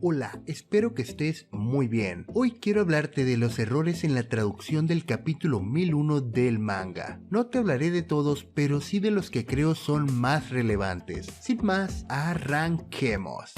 Hola, espero que estés muy bien. Hoy quiero hablarte de los errores en la traducción del capítulo 1001 del manga. No te hablaré de todos, pero sí de los que creo son más relevantes. Sin más, arranquemos.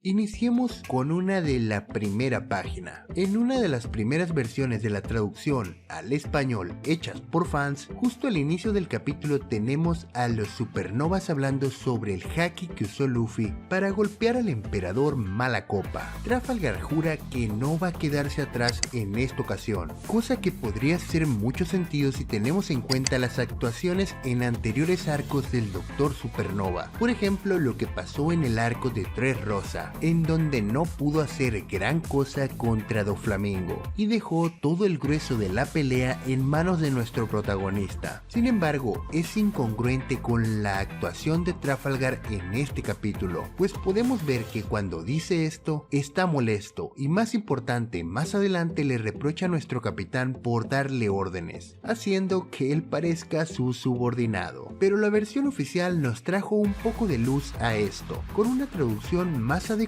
Iniciemos con una de la primera página. En una de las primeras versiones de la traducción al español hechas por fans, justo al inicio del capítulo tenemos a los supernovas hablando sobre el haki que usó Luffy para golpear al emperador Malacopa. Trafalgar jura que no va a quedarse atrás en esta ocasión, cosa que podría hacer mucho sentido si tenemos en cuenta las actuaciones en anteriores arcos del Doctor Supernova. Por ejemplo, lo que pasó en el arco de Dressrosa, en donde no pudo hacer gran cosa contra Doflamingo y dejó todo el grueso de la pelea en manos de nuestro protagonista. Sin embargo, es incongruente con la actuación de Trafalgar en este capítulo, pues podemos ver que cuando dice esto, está molesto y, más importante, más adelante le reprocha a nuestro capitán por darle órdenes, haciendo que él parezca su subordinado. Pero la versión oficial nos trajo un poco de luz a esto, con una traducción más adecuada.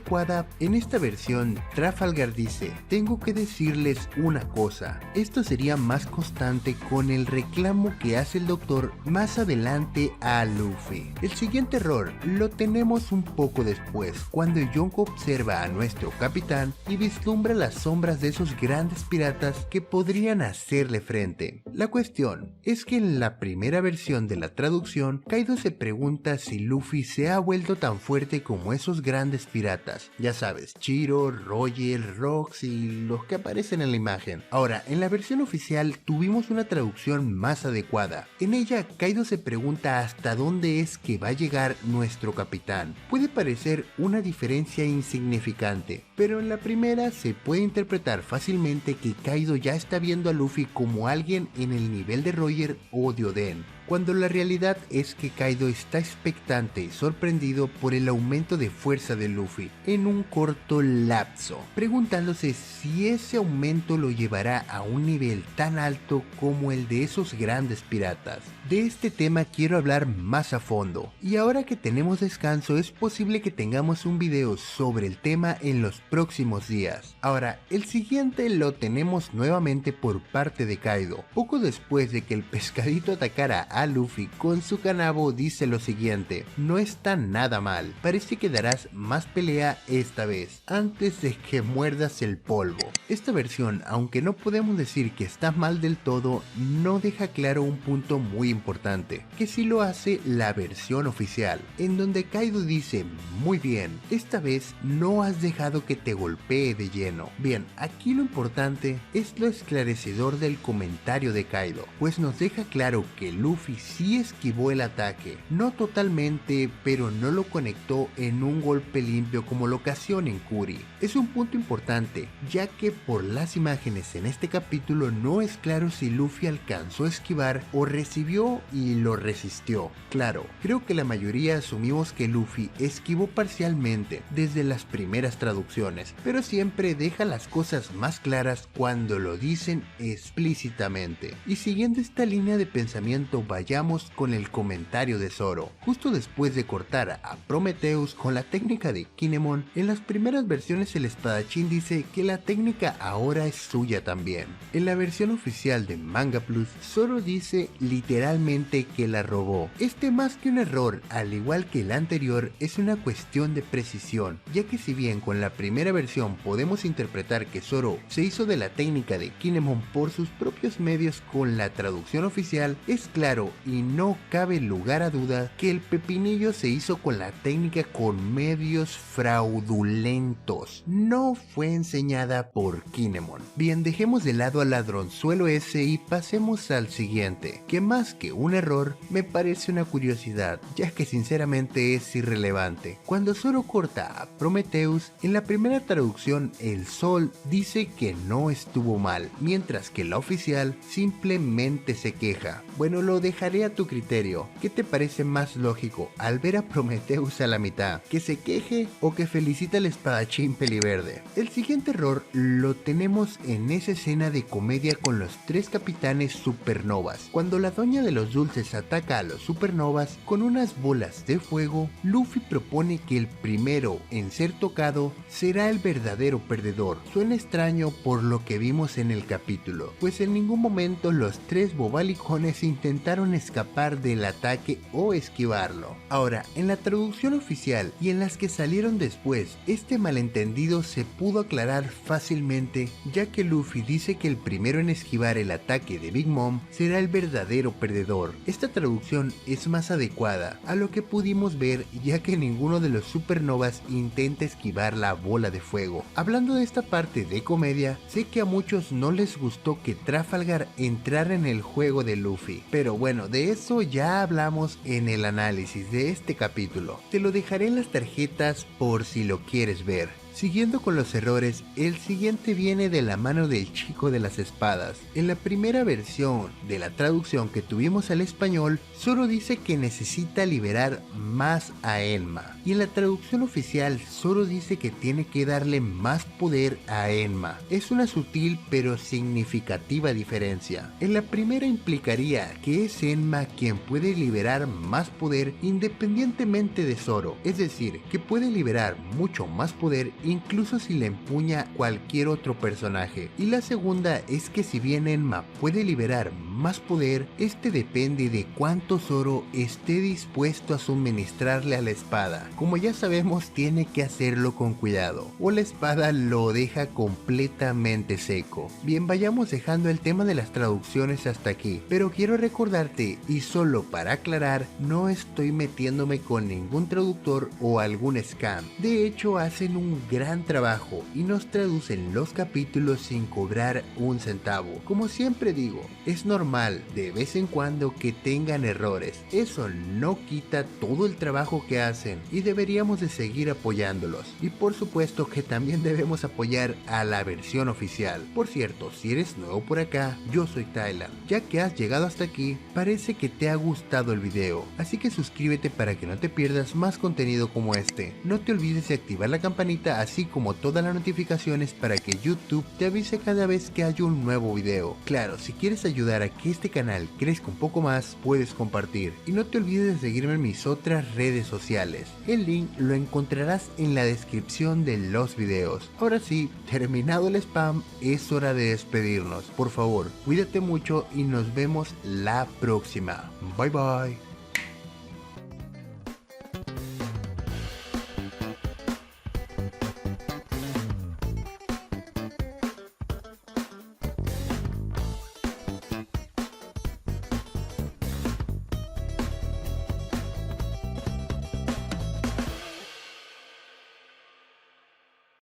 En esta versión, Trafalgar dice: tengo que decirles una cosa, esto sería más constante con el reclamo que hace el doctor más adelante a Luffy. El siguiente error lo tenemos un poco después, cuando Yonko observa a nuestro capitán y vislumbra las sombras de esos grandes piratas que podrían hacerle frente. La cuestión es que en la primera versión de la traducción, Kaido se pregunta si Luffy se ha vuelto tan fuerte como esos grandes piratas. Ya sabes, Chiro, Roger, Rox y los que aparecen en la imagen. Ahora, en la versión oficial tuvimos una traducción más adecuada. En ella, Kaido se pregunta hasta dónde es que va a llegar nuestro capitán. Puede parecer una diferencia insignificante, pero en la primera se puede interpretar fácilmente que Kaido ya está viendo a Luffy como alguien en el nivel de Roger o de Oden, cuando la realidad es que Kaido está expectante y sorprendido por el aumento de fuerza de Luffy en un corto lapso, preguntándose si ese aumento lo llevará a un nivel tan alto como el de esos grandes piratas. De este tema quiero hablar más a fondo, y ahora que tenemos descanso es posible que tengamos un video sobre el tema en los próximos días. Ahora, el siguiente lo tenemos nuevamente por parte de Kaido. Poco después de que el pescadito atacara a Luffy con su canabo, dice lo siguiente: no está nada mal, parece que darás más pelea esta vez, antes de que muerdas el polvo. Esta versión, aunque no podemos decir que está mal del todo, no deja claro un punto muy importante, que sí lo hace la versión oficial, en donde Kaido dice: muy bien, esta vez no has dejado que te golpee de lleno. Bien, aquí lo importante es lo esclarecedor del comentario de Kaido, pues nos deja claro que Luffy sí esquivó el ataque, no totalmente, pero no lo conectó en un golpe limpio como lo ocasiona en Kuri. Es un punto importante, ya que por las imágenes en este capítulo no es claro si Luffy alcanzó a esquivar o recibió y lo resistió. Claro, creo que la mayoría asumimos que Luffy esquivó parcialmente desde las primeras traducciones, pero siempre deja las cosas más claras cuando lo dicen explícitamente. Y siguiendo esta línea de pensamiento, vayamos con el comentario de Zoro. Justo después de cortar a Prometheus con la técnica de Kinemon, en las primeras versiones el espadachín dice que la técnica ahora es suya también. En la versión oficial de Manga Plus, Zoro dice literalmente que la robó. Este, más que un error, al igual que el anterior, es una cuestión de precisión, ya que si bien con la primera versión podemos interpretar que Zoro se hizo de la técnica de Kinemon por sus propios medios, con la traducción oficial es claro y no cabe lugar a duda que el pepinillo se hizo con la técnica con medios fraudulentos. No fue enseñada por Kinemon. Bien, dejemos de lado al ladronzuelo ese y pasemos al siguiente, que más que un error me parece una curiosidad, ya que sinceramente es irrelevante. Cuando Zoro corta a Prometheus, en la primera traducción el sol dice que no estuvo mal, mientras que la oficial simplemente se queja. Bueno, lo dejaré a tu criterio. ¿Qué te parece más lógico al ver a Prometheus a la mitad? ¿Que se queje o que felicite al espadachín peliverde? El siguiente error lo tenemos en esa escena de comedia con los tres capitanes supernovas. Cuando la doña de los dulces ataca a los supernovas con unas bolas de fuego, Luffy propone que el primero en ser tocado será el verdadero perdedor. Suena extraño por lo que vimos en el capítulo, pues en ningún momento los tres bobalicones intentaron escapar del ataque o esquivarlo. Ahora, en la traducción oficial y en las que salieron después, este malentendido se pudo aclarar fácilmente, ya que Luffy dice que el primero en esquivar el ataque de Big Mom será el verdadero perdedor. Esta traducción es más adecuada a lo que pudimos ver, ya que ninguno de los supernovas intenta esquivar la bola de fuego. Hablando de esta parte de comedia, sé que a muchos no les gustó que Trafalgar entrara en el juego de Luffy, pero bueno, de eso ya hablamos en el análisis de este capítulo. Te lo dejaré en las tarjetas por si lo quieres ver. Siguiendo con los errores, el siguiente viene de la mano del chico de las espadas. En la primera versión de la traducción que tuvimos al español, solo dice que necesita liberar más a Enma. Y en la traducción oficial solo dice que tiene que darle más poder a Enma. Es una sutil pero significativa diferencia. En la primera implicaría que es Enma quien puede liberar más poder independientemente de Zoro. Es decir, que puede liberar mucho más poder incluso si le empuña cualquier otro personaje. Y la segunda es que si bien Enma puede liberar más poder, este depende de cuánto Zoro esté dispuesto a suministrarle a la espada. Como ya sabemos, tiene que hacerlo con cuidado, o la espada lo deja completamente seco. Bien, vayamos dejando el tema de las traducciones hasta aquí, pero quiero recordarte, y solo para aclarar, no estoy metiéndome con ningún traductor o algún scam. De hecho, hacen un gran trabajo y nos traducen los capítulos sin cobrar un centavo. Como siempre digo, es normal de vez en cuando que tengan errores. Eso no quita todo el trabajo que hacen y deberíamos de seguir apoyándolos. Y por supuesto que también debemos apoyar a la versión oficial. Por cierto, si eres nuevo por acá, yo soy Thailand. Ya que has llegado hasta aquí, parece que te ha gustado el video, así que suscríbete para que no te pierdas más contenido como este. No te olvides de activar la campanita, así como todas las notificaciones, para que YouTube te avise cada vez que haya un nuevo video. Claro, si quieres ayudar a que este canal crezca un poco más, puedes compartir. Y no te olvides de seguirme en mis otras redes sociales. El link lo encontrarás en la descripción de los videos. Ahora sí, terminado el spam, es hora de despedirnos. Por favor, cuídate mucho y nos vemos la próxima. Bye bye.